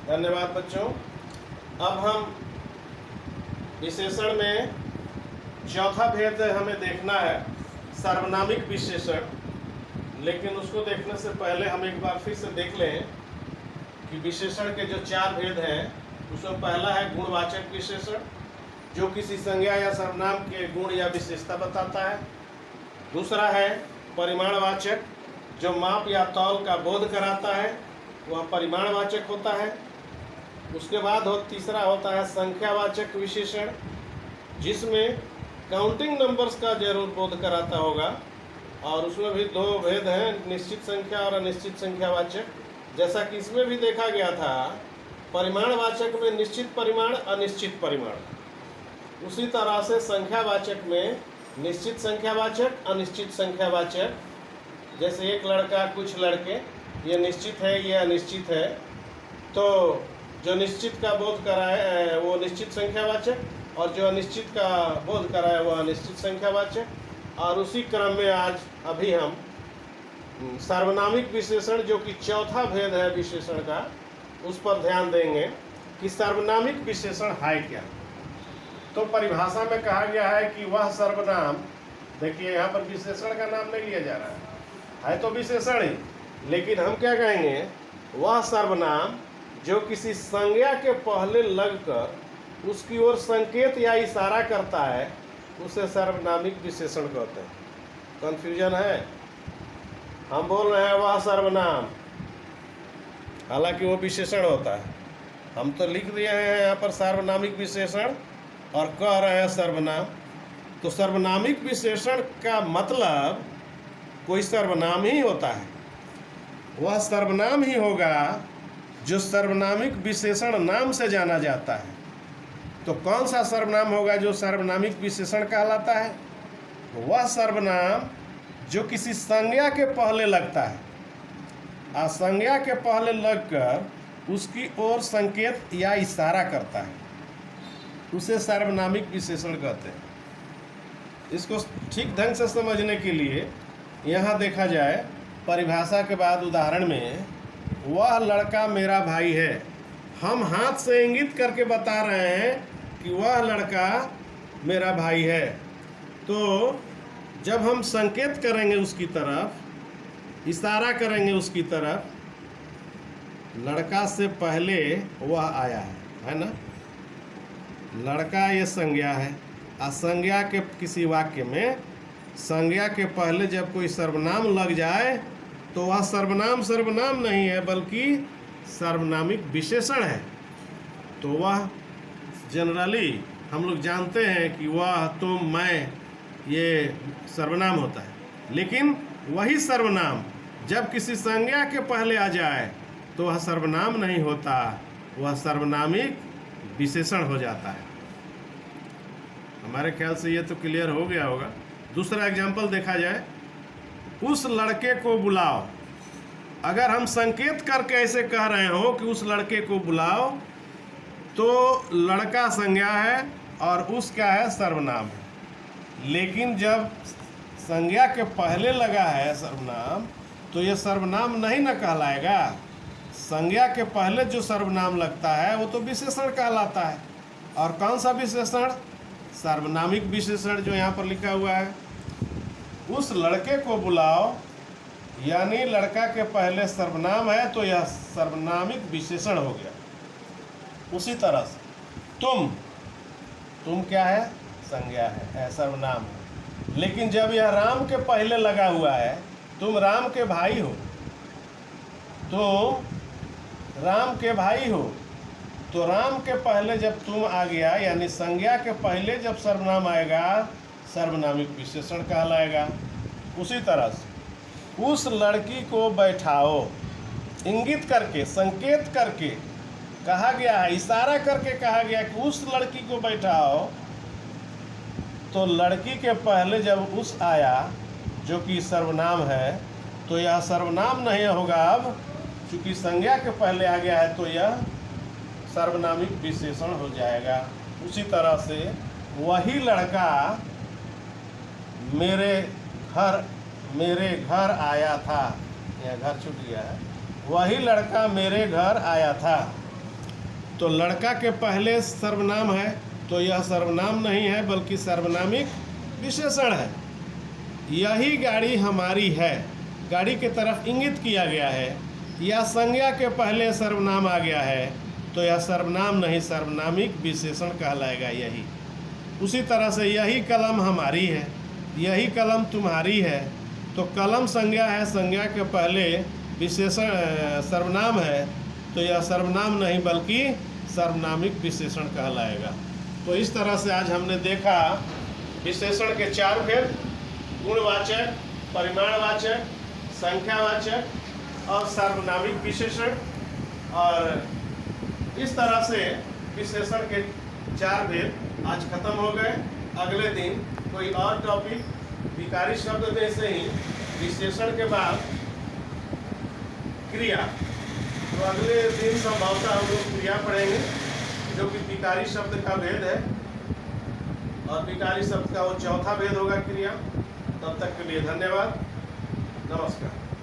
धन्यवाद बच्चों। अब हम विशेषण में चौथा भेद हमें देखना है, सार्वनामिक विशेषण। लेकिन उसको देखने से पहले हम एक बार फिर से देख लें कि विशेषण के जो चार भेद हैं उसमें पहला है गुणवाचक विशेषण, जो किसी संज्ञा या सर्वनाम के गुण या विशेषता बताता है। दूसरा है परिमाणवाचक, जो माप या तौल का बोध कराता है, वह परिमाणवाचक होता है। उसके बाद तीसरा होता है संख्यावाचक विशेषण, जिसमें काउंटिंग नंबर्स का जरूर बोध कराता होगा। और उसमें भी दो भेद हैं, निश्चित संख्या और अनिश्चित संख्यावाचक। जैसा कि इसमें भी देखा गया था, परिमाणवाचक में निश्चित परिमाण अनिश्चित परिमाण, उसी तरह से संख्यावाचक में निश्चित संख्यावाचक अनिश्चित संख्यावाचक। जैसे एक लड़का कुछ लड़के, ये निश्चित है ये अनिश्चित है, तो जो निश्चित का बोध कराए वो निश्चित संख्यावाचक, और जो अनिश्चित का बोध कराए वो अनिश्चित संख्यावाचक। और उसी क्रम में आज अभी हम सार्वनामिक विशेषण, जो कि चौथा भेद है विशेषण का, उस पर ध्यान देंगे कि सार्वनामिक विशेषण है क्या। तो परिभाषा में कहा गया है कि वह सर्वनाम, देखिए यहाँ पर विशेषण का नाम नहीं लिया जा रहा है तो विशेषण ही, लेकिन हम क्या कहेंगे, वह सर्वनाम जो किसी संज्ञा के पहले लगकर उसकी ओर संकेत या इशारा करता है, उसे सार्वनामिक विशेषण कहते हैं। कंफ्यूजन है? हम बोल रहे हैं वह सर्वनाम, हालांकि वो विशेषण होता है। हम तो लिख दिए हैं यहाँ पर सार्वनामिक विशेषण और कह रहे हैं सर्वनाम। तो सार्वनामिक विशेषण का मतलब कोई सर्वनाम ही होता है, वह सर्वनाम ही होगा जो सार्वनामिक विशेषण नाम से जाना जाता है। तो कौन सा सर्वनाम होगा जो सार्वनामिक विशेषण कहलाता है? वह सर्वनाम जो किसी संज्ञा के पहले लगता है, संज्ञा के पहले लगकर उसकी ओर संकेत या इशारा करता है, उसे सार्वनामिक विशेषण कहते हैं। इसको ठीक ढंग से समझने के लिए यहाँ देखा जाए, परिभाषा के बाद उदाहरण में, वह लड़का मेरा भाई है। हम हाथ से इंगित करके बता रहे हैं कि वह लड़का मेरा भाई है। तो जब हम संकेत करेंगे उसकी तरफ, इशारा करेंगे उसकी तरफ, लड़का से पहले वह आया है ना। लड़का ये संज्ञा है, असंज्ञा के किसी वाक्य में संज्ञा के पहले जब कोई सर्वनाम लग जाए तो वह सर्वनाम सर्वनाम नहीं है, बल्कि सार्वनामिक विशेषण है। तो वह जनरली हम लोग जानते हैं कि वह, तुम, मैं, ये सर्वनाम होता है। लेकिन वही सर्वनाम जब किसी संज्ञा के पहले आ जाए तो वह सर्वनाम नहीं होता, वह सार्वनामिक विशेषण हो जाता है। हमारे ख्याल से ये तो क्लियर हो गया होगा। दूसरा एग्जाम्पल देखा जाए, उस लड़के को बुलाओ। अगर हम संकेत करके ऐसे कह रहे हो कि उस लड़के को बुलाओ, तो लड़का संज्ञा है और उस क्या है, सर्वनाम है। लेकिन जब संज्ञा के पहले लगा है सर्वनाम, तो ये सर्वनाम नहीं न कहलाएगा। संज्ञा के पहले जो सर्वनाम लगता है वो तो विशेषण कहलाता है। और कौन सा विशेषण? सार्वनामिक विशेषण, जो यहाँ पर लिखा हुआ है, उस लड़के को बुलाओ, यानी लड़का के पहले सर्वनाम है तो यह सार्वनामिक विशेषण हो गया। उसी तरह से तुम क्या है, संज्ञा है, सर्वनाम है। लेकिन जब यह राम के पहले लगा हुआ है, तुम राम के भाई हो, तो राम के भाई हो, तो राम के पहले जब तुम आ गया, यानी संज्ञा के पहले जब सर्वनाम आएगा, सार्वनामिक विशेषण कहलाएगा। उसी तरह से उस लड़की को बैठाओ, इंगित करके, संकेत करके कहा गया है, इशारा करके कहा गया कि उस लड़की को बैठाओ, तो लड़की के पहले जब उस आया जो कि सर्वनाम है, तो यह सर्वनाम नहीं होगा। अब चूँकि संज्ञा के पहले आ गया है तो यह सार्वनामिक विशेषण हो जाएगा। उसी तरह से वही लड़का मेरे घर आया था, यह घर छूट गया है, वही लड़का मेरे घर आया था। तो लड़का के पहले सर्वनाम है तो यह सर्वनाम नहीं है बल्कि सर्वनामिक विशेषण है। यही गाड़ी हमारी है, गाड़ी की तरफ इंगित किया गया है। यह संज्ञा के पहले सर्वनाम आ गया है तो यह सर्वनाम नहीं सर्वनामिक विशेषण कहलाएगा यही। उसी तरह से यही कलम हमारी है, यही कलम तुम्हारी है, तो कलम संज्ञा है, संज्ञा के पहले विशेषण सर्वनाम है तो यह सर्वनाम नहीं बल्कि सर्वनामिक विशेषण कहलाएगा। तो इस तरह से आज हमने देखा विशेषण के 4 भेद: गुणवाचक, परिमाणवाचक, संख्यावाचक और सार्वनामिक विशेषण। और इस तरह से विशेषण के 4 भेद आज खत्म हो गए। अगले दिन कोई और टॉपिक विकारी शब्द में से ही विशेषण के बाद क्रिया, तो अगले दिन संभवतः हम लोग क्रिया पढ़ेंगे जो कि विकारी शब्द का भेद है और विकारी शब्द का वो चौथा भेद होगा क्रिया। तब तक के लिए धन्यवाद, नमस्कार।